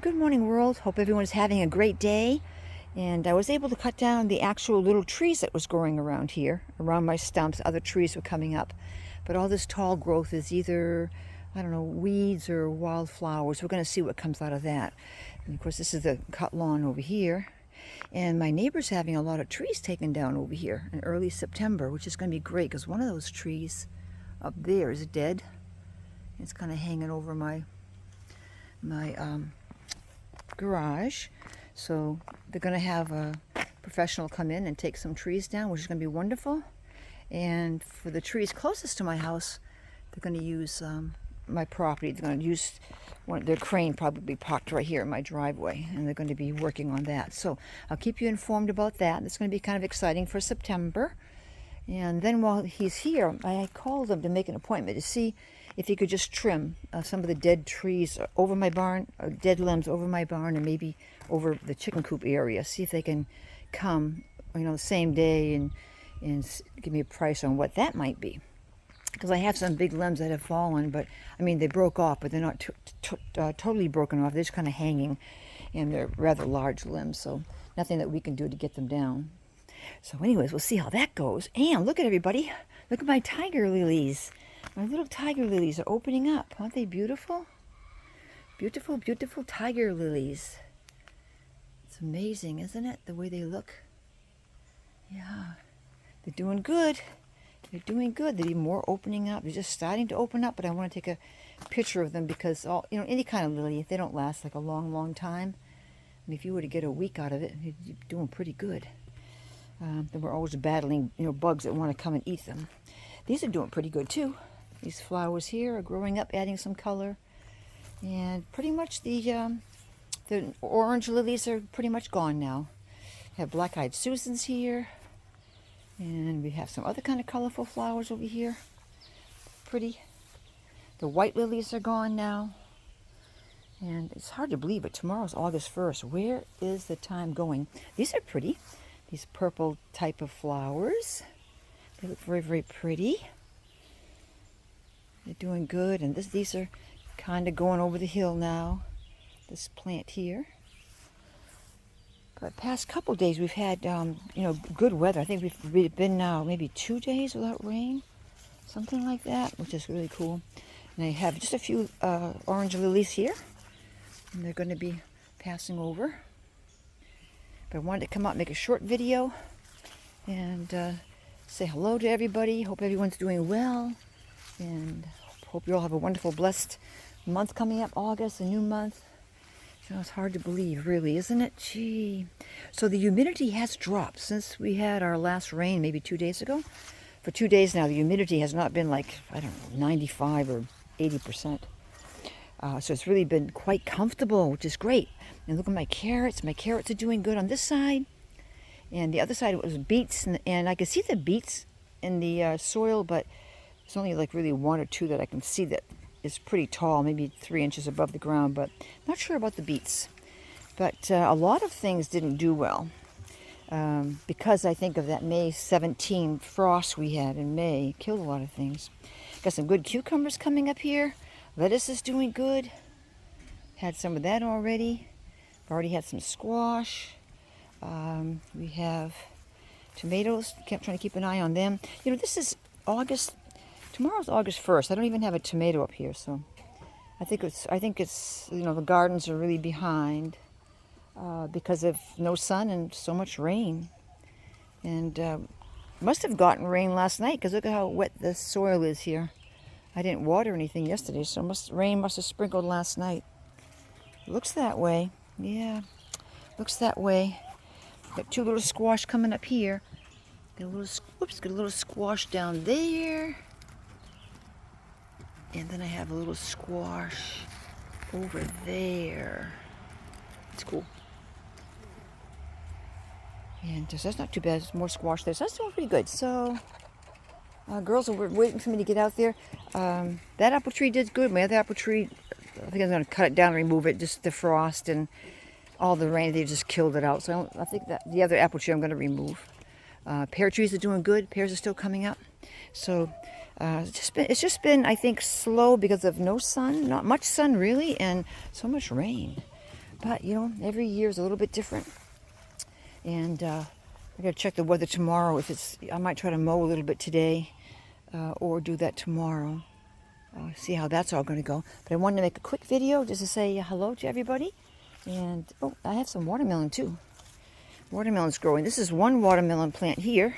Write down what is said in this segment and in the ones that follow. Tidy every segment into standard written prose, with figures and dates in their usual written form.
Good morning, world. Hope everyone's having a great day. And I was able to cut down the actual little trees that was growing around here, around my stumps. Other trees were coming up. But all this tall growth is either, I don't know, weeds or wildflowers. We're going to see what comes out of that. And of course, this is the cut lawn over here. And my neighbor's having a lot of trees taken down over here in early September, which is going to be great because one of those trees up there is dead. It's kind of hanging over my garage. So they're going to have a professional come in and take some trees down, which is going to be wonderful. And for the trees closest to my house, they're going to use my property. They're going to use their crane, probably parked right here in my driveway, and they're going to be working on that. So I'll keep you informed about that. It's going to be kind of exciting for September. And then while he's here, I called him to make an appointment to see if he could just trim some of the dead trees over my barn, dead limbs over my barn, and maybe over the chicken coop area. See if they can come, the same day and give me a price on what that might be. Because I have some big limbs that have fallen, but they broke off, but they're not totally broken off. They're just kind of hanging, and they're rather large limbs, so nothing that we can do to get them down. So anyways, we'll see how that goes. And look at everybody. Look at my tiger lilies. My little tiger lilies are opening up. Aren't they beautiful? Beautiful, beautiful tiger lilies. It's amazing, isn't it? The way they look. Yeah. They're doing good. They're doing good. They're even more opening up. They're just starting to open up, but I want to take a picture of them because any kind of lily, they don't last like a long, long time. If you were to get a week out of it, you're doing pretty good. Then we're always battling, bugs that want to come and eat them. These are doing pretty good too. These flowers here are growing up, adding some color, and pretty much the orange lilies are pretty much gone now. We have black-eyed Susans here, and we have some other kind of colorful flowers over here. Pretty. The white lilies are gone now, and it's hard to believe, but tomorrow's August 1st. Where is the time going? These are pretty. These purple type of flowers. They look very, very pretty. They're doing good, and these are kind of going over the hill now. This plant here. But past couple days we've had, good weather. I think we've been now maybe 2 days without rain, something like that, which is really cool. And I have just a few orange lilies here, and they're going to be passing over. But I wanted to come out and make a short video and say hello to everybody. Hope everyone's doing well, and hope you all have a wonderful, blessed month coming up, August, a new month. It's hard to believe, really, isn't it? Gee. So the humidity has dropped since we had our last rain maybe 2 days ago. For 2 days now, the humidity has not been like, 95 or 80%. So it's really been quite comfortable, which is great. And look at my carrots. My carrots are doing good on this side. And the other side it was beets. And I can see the beets in the soil, but it's only like really one or two that I can see that is pretty tall, maybe 3 inches above the ground, but not sure about the beets. But a lot of things didn't do well because I think of that May 17 frost we had in May. It killed a lot of things. Got some good cucumbers coming up here. Lettuce is doing good. Had some of that already. I've already had some squash. We have tomatoes. Kept trying to keep an eye on them. This is August. Tomorrow's August 1st. I don't even have a tomato up here, so I think it's the gardens are really behind because of no sun and so much rain. And must have gotten rain last night because look at how wet the soil is here. I didn't water anything yesterday, so rain must have sprinkled last night. Looks that way. Yeah, looks that way. Got two little squash coming up here. Got a little squash down there. And then I have a little squash over there. It's cool. And so that's not too bad. There's more squash there. So that's doing pretty good. So girls are waiting for me to get out there. That apple tree did good. My other apple tree, I think I'm going to cut it down and remove it. Just the frost and all the rain, they just killed it out. So I think that the other apple tree I'm going to remove. Pear trees are doing good. Pears are still coming up. So it's just been, I think, slow because of no sun, not much sun really, and so much rain. but you know, every year is a little bit different. And I gotta check the weather tomorrow. I might try to mow a little bit today, or do that tomorrow. See how that's all gonna go. But I wanted to make a quick video just to say hello to everybody. And oh, I have some watermelon too. Watermelon's growing. This is one watermelon plant here.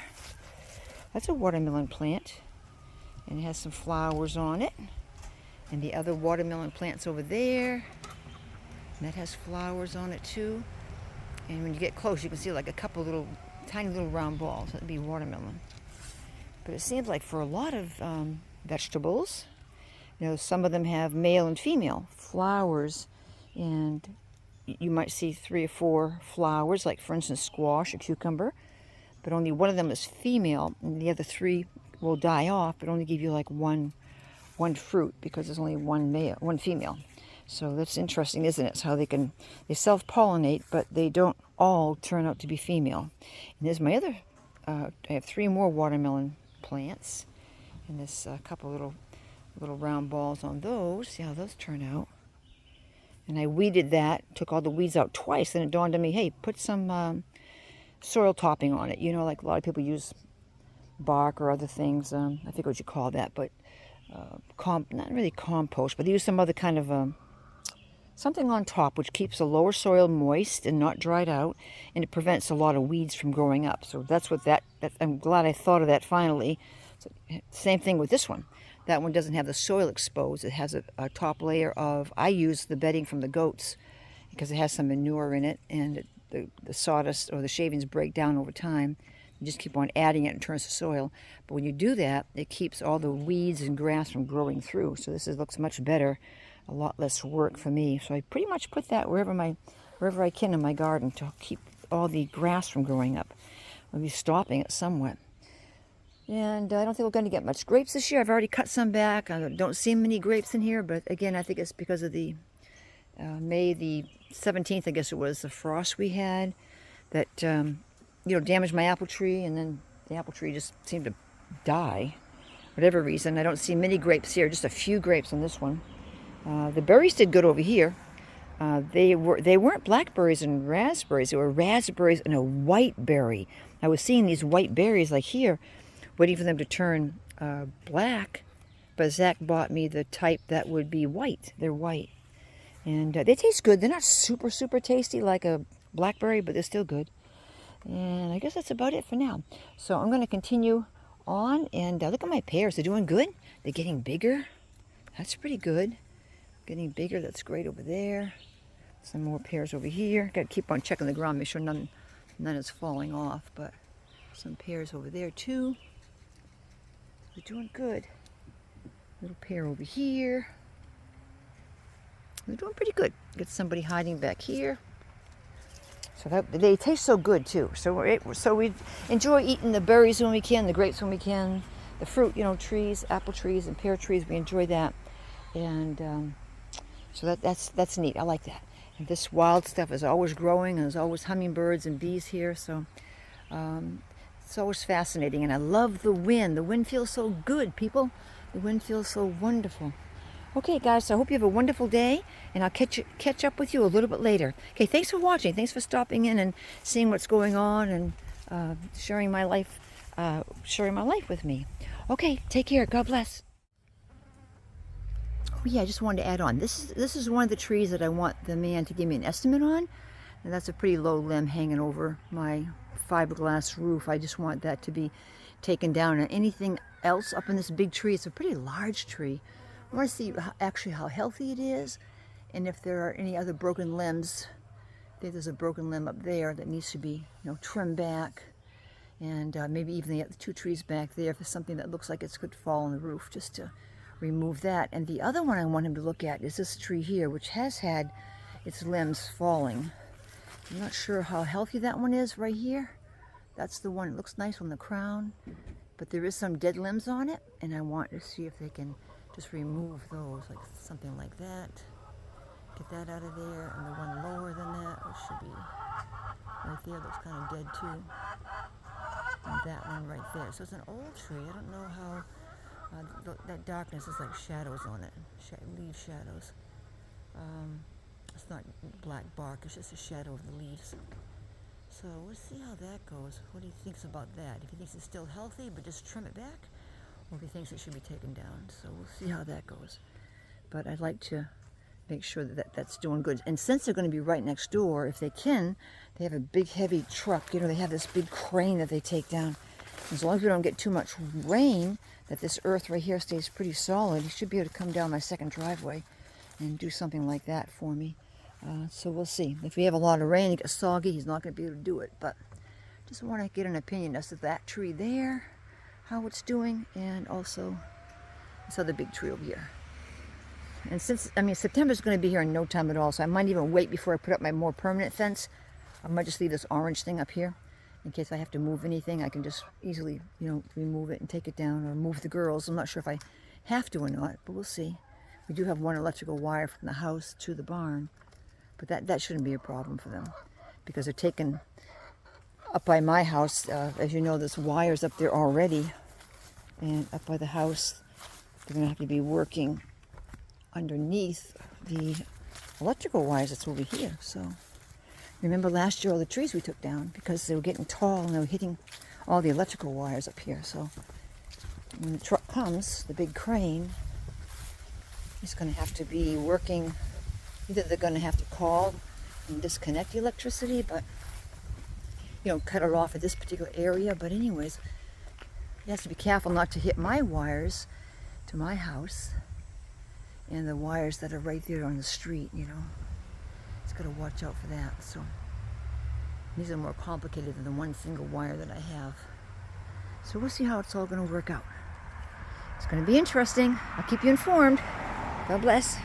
That's a watermelon plant, and it has some flowers on it. And the other watermelon plant's over there, and that has flowers on it too. And when you get close, you can see like a couple little, tiny little round balls. That'd be watermelon. But it seems like for a lot of vegetables, you know, some of them have male and female flowers, and you might see 3 or 4 flowers, like for instance squash or cucumber, but only one of them is female, and the other 3 will die off, but only give you like one fruit because there's only one female. So that's interesting, isn't it? It's how they self-pollinate, but they don't all turn out to be female. And there's my other, I have 3 more watermelon plants, and there's a couple little round balls on those. See how those turn out. And I weeded that, took all the weeds out twice, and it dawned on me, hey, put some soil topping on it. You know, like a lot of people use bark or other things. I forget what you call that, but not really compost, but they use some other kind of something on top which keeps the lower soil moist and not dried out, and it prevents a lot of weeds from growing up. So that's what I'm glad I thought of that finally. So, same thing with this one. That one doesn't have the soil exposed. It has a top layer of, I use the bedding from the goats because it has some manure in it, and the sawdust or the shavings break down over time. You just keep on adding it and turns to soil. But when you do that, it keeps all the weeds and grass from growing through. So this looks much better, a lot less work for me. So I pretty much put that wherever I can in my garden to keep all the grass from growing up. I'll be stopping it somewhat. And I don't think we're going to get much grapes this year. I've already cut some back. I don't see many grapes in here, but again, I think it's because of the May the 17th, I guess it was, the frost we had that damaged my apple tree, and then the apple tree just seemed to die. Whatever reason, I don't see many grapes here, just a few grapes on this one. The berries did good over here. They weren't blackberries and raspberries. They were raspberries and a white berry. I was seeing these white berries like here, waiting for them to turn black, but Zach bought me the type that would be white. They're white, and they taste good. They're not super tasty like a blackberry, but they're still good. And I guess that's about it for now. So I'm going to continue on, and look at my pears. They're doing good. They're getting bigger. That's pretty good. Getting bigger. That's great over there. Some more pears over here. Got to keep on checking the ground, make sure none is falling off. But some pears over there too. They're doing good. Little pear over here. They're doing pretty good. Got somebody hiding back here. So they taste so good too. So we enjoy eating the berries when we can, the grapes when we can, the fruit, trees, apple trees and pear trees. We enjoy that, and so that's neat. I like that. And this wild stuff is always growing, and there's always hummingbirds and bees here. So it's always fascinating, and I love the wind. The wind feels so good, people. The wind feels so wonderful. Okay, guys, so I hope you have a wonderful day, and I'll catch up with you a little bit later. Okay, thanks for watching. Thanks for stopping in and seeing what's going on, and sharing my life with me. Okay, take care. God bless. Oh yeah, I just wanted to add on. This is one of the trees that I want the man to give me an estimate on, and that's a pretty low limb hanging over my fiberglass roof. I just want that to be taken down, and anything else up in this big tree. It's a pretty large tree. I want to see actually how healthy it is, and if there are any other broken limbs. I think there's a broken limb up there that needs to be, trimmed back, and maybe even the 2 trees back there, if there's something that looks like it could fall on the roof, just to remove that. And the other one I want him to look at is this tree here, which has had its limbs falling. I'm not sure how healthy that one is right here. That's the one. It looks nice on the crown, but there is some dead limbs on it, and I want to see if they can just remove those, like something like that. Get that out of there, and the one lower than that, which should be right there, looks kind of dead too. And that one right there. So it's an old tree. I don't know how that darkness is like shadows on it, leaf shadows. It's not black bark, it's just a shadow of the leaves. So we'll see how that goes, what he thinks about that. If he thinks it's still healthy, but just trim it back, or if he thinks it should be taken down. So we'll see how that goes. But I'd like to make sure that that's doing good. And since they're going to be right next door, if they can, they have a big heavy truck. You know, they have this big crane that they take down. As long as we don't get too much rain, that this earth right here stays pretty solid, he should be able to come down my second driveway and do something like that for me. So we'll see. If we have a lot of rain, it gets soggy, he's not going to be able to do it. But just want to get an opinion as to that tree there, how it's doing, and also this other big tree over here. And since, I mean, September's going to be here in no time at all, so I might even wait before I put up my more permanent fence. I might just leave this orange thing up here in case I have to move anything. I can just easily, you know, remove it and take it down, or move the girls. I'm not sure if I have to or not, but we'll see. We do have one electrical wire from the house to the barn, but that shouldn't be a problem for them because they're taken up by my house. As you know, there's wires up there already, and up by the house, they're going to have to be working underneath the electrical wires that's over here. So remember last year all the trees we took down because they were getting tall and they were hitting all the electrical wires up here. So when the truck comes, the big crane, is going to have to be working. Either they're going to have to call and disconnect the electricity, but you know, cut it off at this particular area. But anyways, he has to be careful not to hit my wires to my house and the wires that are right there on the street, you know. He's got to watch out for that. So these are more complicated than the one single wire that I have. So we'll see how it's all going to work out. It's going to be interesting. I'll keep you informed. God bless.